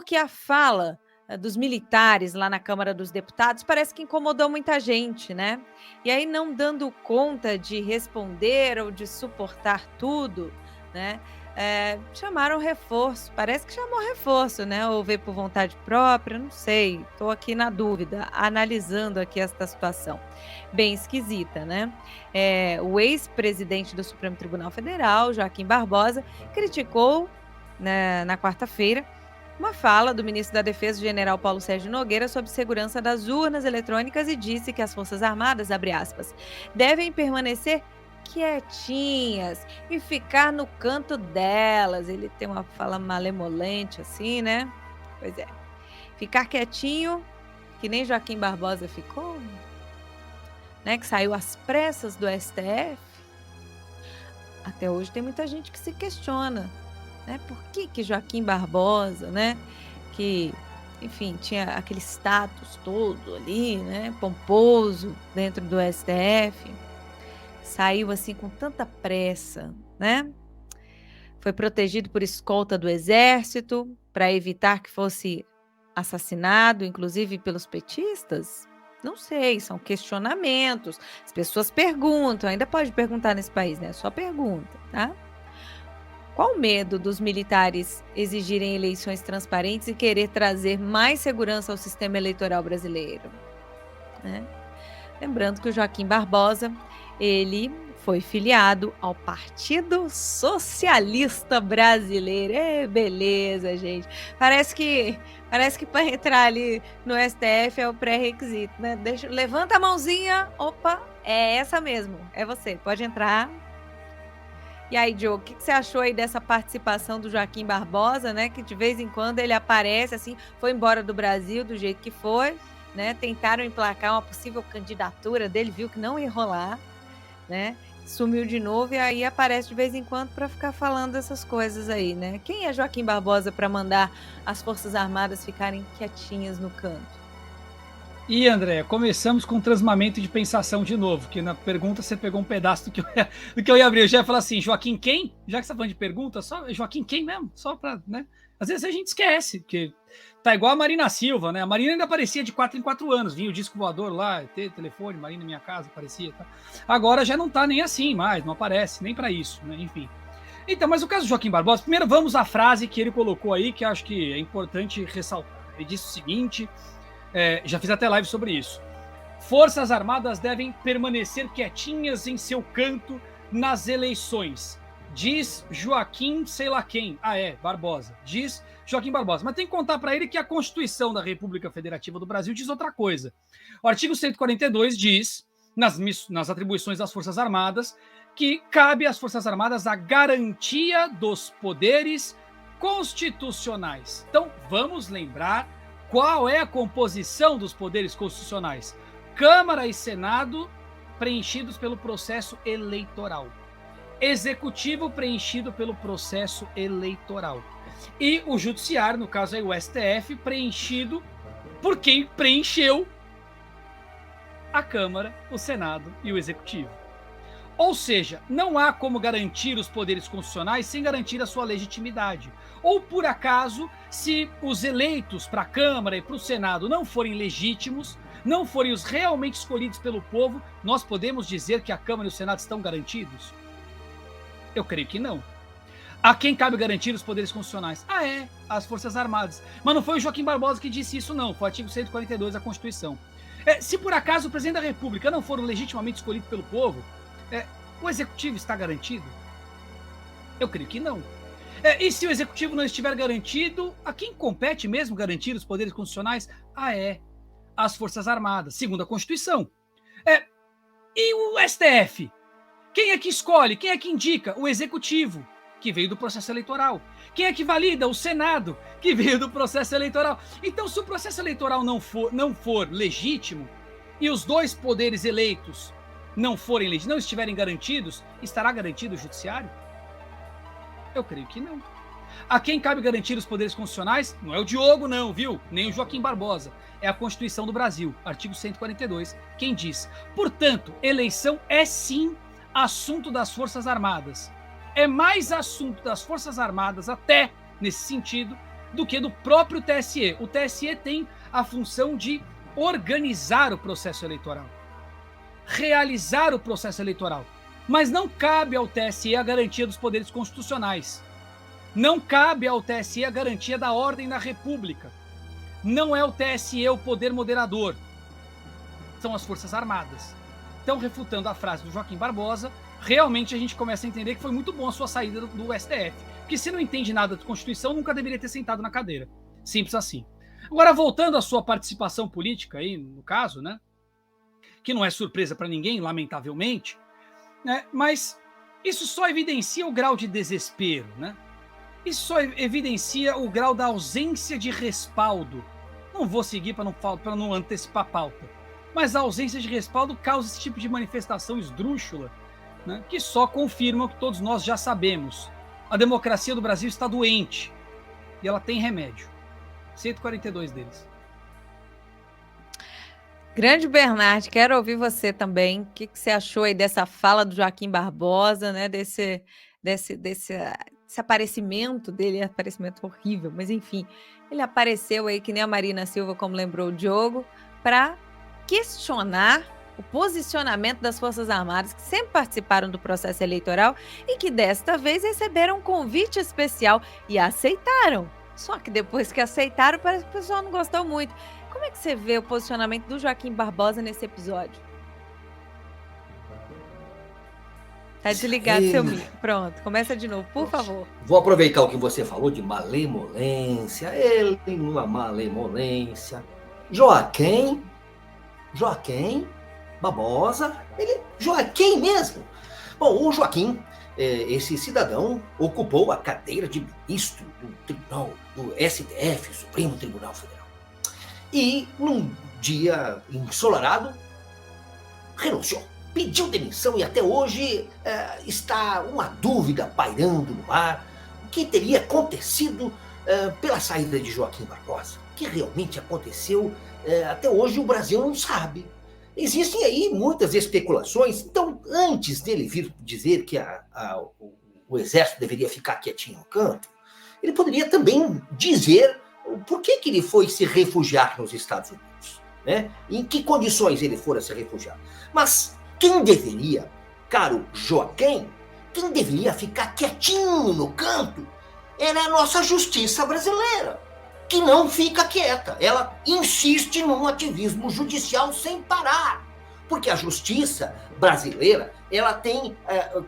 porque a fala dos militares lá na Câmara dos Deputados parece que incomodou muita gente, né? E aí, não dando conta de responder ou de suportar tudo, né? Chamaram reforço, parece que chamou reforço, né? Ou veio por vontade própria, não sei, estou aqui na dúvida, analisando aqui esta situação. Bem esquisita, né? O ex-presidente do Supremo Tribunal Federal, Joaquim Barbosa, criticou, né, na quarta-feira, uma fala do ministro da Defesa, general Paulo Sérgio Nogueira, sobre segurança das urnas eletrônicas e disse que as Forças Armadas, abre aspas, devem permanecer quietinhas e ficar no canto delas. Ele tem uma fala malemolente assim, né? Pois é. Ficar quietinho, que nem Joaquim Barbosa ficou, né? Que saiu às pressas do STF. Até hoje tem muita gente que se questiona, né? Por que Joaquim Barbosa, né? Que, enfim, tinha aquele status todo ali, né? Pomposo dentro do STF. Saiu assim com tanta pressa, né? Foi protegido por escolta do Exército para evitar que fosse assassinado, inclusive pelos petistas? Não sei, são questionamentos. As pessoas perguntam, ainda pode perguntar nesse país, né? Só pergunta, tá? Qual o medo dos militares exigirem eleições transparentes e querer trazer mais segurança ao sistema eleitoral brasileiro, né? Lembrando que o Joaquim Barbosa, ele foi filiado ao Partido Socialista Brasileiro. Beleza, gente. Parece que para entrar ali no STF é o pré-requisito, né? Levanta a mãozinha. Opa, é essa mesmo. É você. Pode entrar. E aí, Diogo, o que você achou aí dessa participação do Joaquim Barbosa, né? Que de vez em quando ele aparece assim, foi embora do Brasil do jeito que foi, né? Tentaram emplacar uma possível candidatura dele, viu que não ia rolar, né? Sumiu de novo e aí aparece de vez em quando para ficar falando essas coisas aí, né? Quem é Joaquim Barbosa para mandar as Forças Armadas ficarem quietinhas no canto? E, André, começamos com um transmamento de pensação de novo, que na pergunta você pegou um pedaço do que eu ia abrir. Eu já ia falar assim, Joaquim quem? Já que você tá falando de pergunta, só Joaquim quem mesmo? Só pra, né? Às vezes a gente esquece, porque tá igual a Marina Silva, né? A Marina ainda aparecia de 4 em 4 anos, vinha o disco voador lá, telefone, Marina na minha casa, aparecia, tá? Agora já não tá nem assim mais, não aparece, nem para isso, né? Enfim. Então, mas o caso do Joaquim Barbosa, primeiro vamos à frase que ele colocou aí, que acho que é importante ressaltar. Ele disse o seguinte... já fiz até live sobre isso. Forças Armadas devem permanecer quietinhas em seu canto nas eleições. Diz Joaquim sei lá quem. Barbosa. Diz Joaquim Barbosa. Mas tem que contar para ele que a Constituição da República Federativa do Brasil diz outra coisa. O artigo 142 diz, nas atribuições das Forças Armadas, que cabe às Forças Armadas a garantia dos poderes constitucionais. Então, vamos lembrar qual é a composição dos poderes constitucionais? Câmara e Senado preenchidos pelo processo eleitoral. Executivo preenchido pelo processo eleitoral. E o Judiciário, no caso aí o STF, preenchido por quem preencheu a Câmara, o Senado e o Executivo. Ou seja, não há como garantir os poderes constitucionais sem garantir a sua legitimidade. Ou, por acaso, se os eleitos para a Câmara e para o Senado não forem legítimos, não forem os realmente escolhidos pelo povo, nós podemos dizer que a Câmara e o Senado estão garantidos? Eu creio que não. A quem cabe garantir os poderes constitucionais? As Forças Armadas. Mas não foi o Joaquim Barbosa que disse isso, não. Foi o artigo 142 da Constituição. Se por acaso o presidente da República não for legitimamente escolhido pelo povo, o executivo está garantido? Eu creio que não. E se o executivo não estiver garantido, a quem compete mesmo garantir os poderes constitucionais? As Forças Armadas, segundo a Constituição. E o STF? Quem é que escolhe? Quem é que indica? O executivo, que veio do processo eleitoral. Quem é que valida? O Senado, que veio do processo eleitoral. Então, se o processo eleitoral não for legítimo e os dois poderes eleitos não estiverem garantidos, estará garantido o Judiciário? Eu creio que não. A quem cabe garantir os poderes constitucionais? Não é o Diogo, não, viu? Nem o Joaquim Barbosa. É a Constituição do Brasil, artigo 142, quem diz. Portanto, eleição é sim assunto das Forças Armadas. É mais assunto das Forças Armadas, até nesse sentido, do que do próprio TSE. O TSE tem a função de organizar o processo eleitoral, realizar o processo eleitoral. Mas não cabe ao TSE a garantia dos poderes constitucionais. Não cabe ao TSE a garantia da ordem na República. Não é o TSE o poder moderador. São as Forças Armadas. Então, refutando a frase do Joaquim Barbosa, realmente a gente começa a entender que foi muito bom a sua saída do STF. Porque se não entende nada de Constituição, nunca deveria ter sentado na cadeira. Simples assim. Agora, voltando à sua participação política aí, no caso, né? Que não é surpresa para ninguém, lamentavelmente, né? Mas isso só evidencia o grau de desespero, né? Isso só evidencia o grau da ausência de respaldo. Não vou seguir para não antecipar a pauta, mas a ausência de respaldo causa esse tipo de manifestação esdrúxula, né? Que só confirma o que todos nós já sabemos. A democracia do Brasil está doente e ela tem remédio. 142 deles. Grande Bernard, quero ouvir você também. O que você achou aí dessa fala do Joaquim Barbosa, né? Desse aparecimento dele, aparecimento horrível, mas enfim, ele apareceu aí, que nem a Marina Silva, como lembrou o Diogo, para questionar o posicionamento das Forças Armadas, que sempre participaram do processo eleitoral e que desta vez receberam um convite especial e aceitaram. Só que depois que aceitaram, parece que o pessoal não gostou muito. Como é que você vê o posicionamento do Joaquim Barbosa nesse episódio? Tá desligado seu mic. Pronto, começa de novo, por favor. Vou aproveitar o que você falou de malemolência. Ele tem uma malemolência. Joaquim Barbosa, Joaquim mesmo. Bom, o Joaquim, esse cidadão, ocupou a cadeira de ministro do Tribunal, do STF, Supremo Tribunal Federal. E, num dia ensolarado, renunciou, pediu demissão e até hoje está uma dúvida pairando no ar. O que teria acontecido pela saída de Joaquim Barbosa? O que realmente aconteceu? Até hoje o Brasil não sabe. Existem aí muitas especulações. Então, antes dele vir dizer que o Exército deveria ficar quietinho no canto, ele poderia também dizer por que ele foi se refugiar nos Estados Unidos, né? Em que condições ele fora se refugiar. Mas quem deveria, caro Joaquim, quem deveria ficar quietinho no canto era a nossa justiça brasileira, que não fica quieta. Ela insiste num ativismo judicial sem parar, porque a justiça brasileira ela tem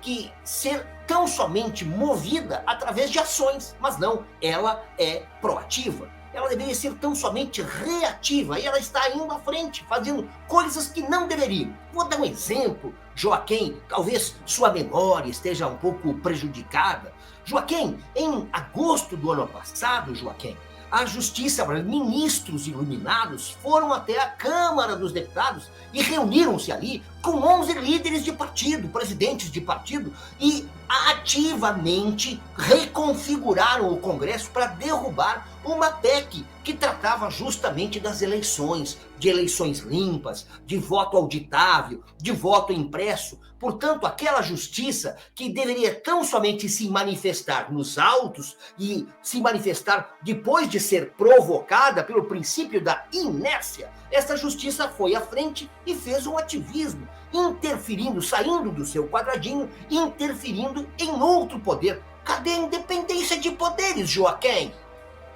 que ser tão somente movida através de ações, mas não, ela é proativa. Ela deveria ser tão somente reativa, e ela está indo à frente, fazendo coisas que não deveriam. Vou dar um exemplo, Joaquim, talvez sua memória esteja um pouco prejudicada. Joaquim, em agosto do ano passado, Joaquim, a Justiça, ministros iluminados foram até a Câmara dos Deputados e reuniram-se ali com 11 líderes de partido, presidentes de partido, e ativamente reconfiguraram o Congresso para derrubar uma PEC que tratava justamente das eleições, de eleições limpas, de voto auditável, de voto impresso. Portanto, aquela justiça que deveria tão somente se manifestar nos autos e se manifestar depois de ser provocada pelo princípio da inércia, essa justiça foi à frente e fez um ativismo, interferindo, saindo do seu quadradinho, interferindo em outro poder. Cadê a independência de poderes, Joaquim?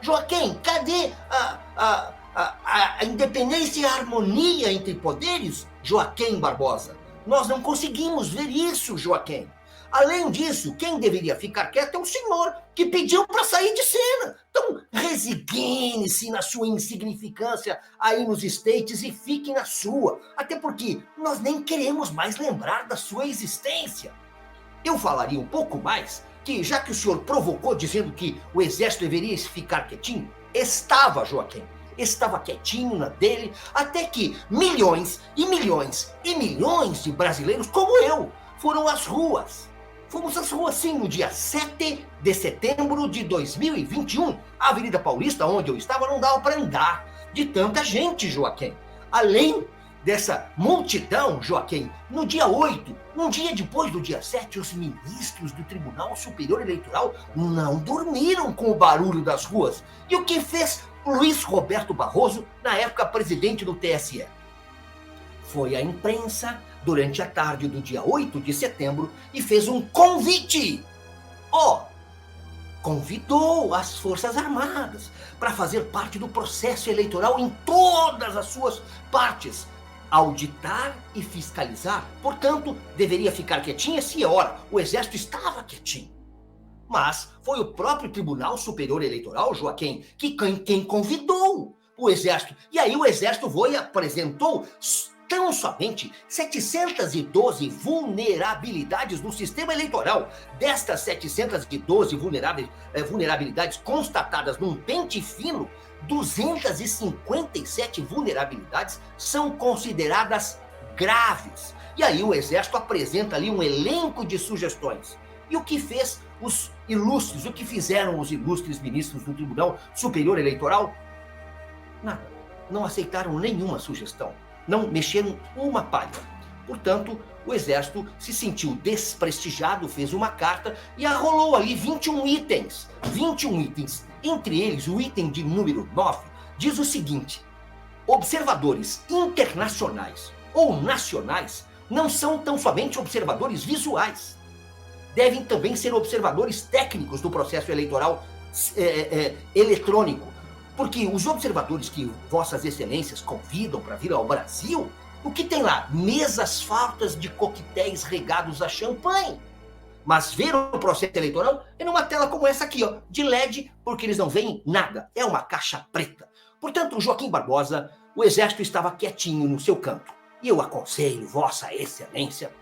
Joaquim, cadê a independência e a harmonia entre poderes, Joaquim Barbosa? Nós não conseguimos ver isso, Joaquim. Além disso, quem deveria ficar quieto é o senhor, que pediu para sair de cena. Então, resigne-se na sua insignificância aí nos States e fique na sua. Até porque nós nem queremos mais lembrar da sua existência. Eu falaria um pouco mais que, já que o senhor provocou dizendo que o Exército deveria ficar quietinho, estava quietinho na dele, até que milhões e milhões e milhões de brasileiros, como eu, foram às ruas. Fomos às ruas, sim, no dia 7 de setembro de 2021. A Avenida Paulista, onde eu estava, não dava para andar de tanta gente, Joaquim. Além dessa multidão, Joaquim, no dia 8, um dia depois do dia 7, os ministros do Tribunal Superior Eleitoral não dormiram com o barulho das ruas. E o que fez Luiz Roberto Barroso, na época presidente do TSE? Foi à imprensa durante a tarde do dia 8 de setembro e fez um convite. Convidou as Forças Armadas para fazer parte do processo eleitoral em todas as suas partes, auditar e fiscalizar. Portanto, deveria ficar quietinha se, ora, o Exército estava quietinho. Mas foi o próprio Tribunal Superior Eleitoral, Joaquim, quem convidou o Exército. E aí o Exército foi e apresentou tão somente 712 vulnerabilidades no sistema eleitoral. Destas 712 vulnerabilidades constatadas num pente fino, 257 vulnerabilidades são consideradas graves. E aí o Exército apresenta ali um elenco de sugestões. E o que fizeram os ilustres ministros do Tribunal Superior Eleitoral? Nada. Não aceitaram nenhuma sugestão. Não mexeram uma palha. Portanto, o Exército se sentiu desprestigiado, fez uma carta e arrolou ali 21 itens. 21 itens. Entre eles, o item de número 9 diz o seguinte: observadores internacionais ou nacionais não são tão somente observadores visuais. Devem também ser observadores técnicos do processo eleitoral eletrônico. Porque os observadores que Vossas Excelências convidam para vir ao Brasil, o que tem lá? Mesas fartas de coquetéis regados a champanhe. Mas ver o processo eleitoral é numa tela como essa aqui, de LED, porque eles não veem nada. É uma caixa preta. Portanto, Joaquim Barbosa, o Exército estava quietinho no seu canto. E eu aconselho Vossa Excelência,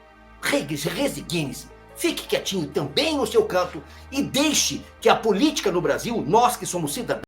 resigne-se, fique quietinho também no seu canto e deixe que a política no Brasil, nós que somos cidadãos,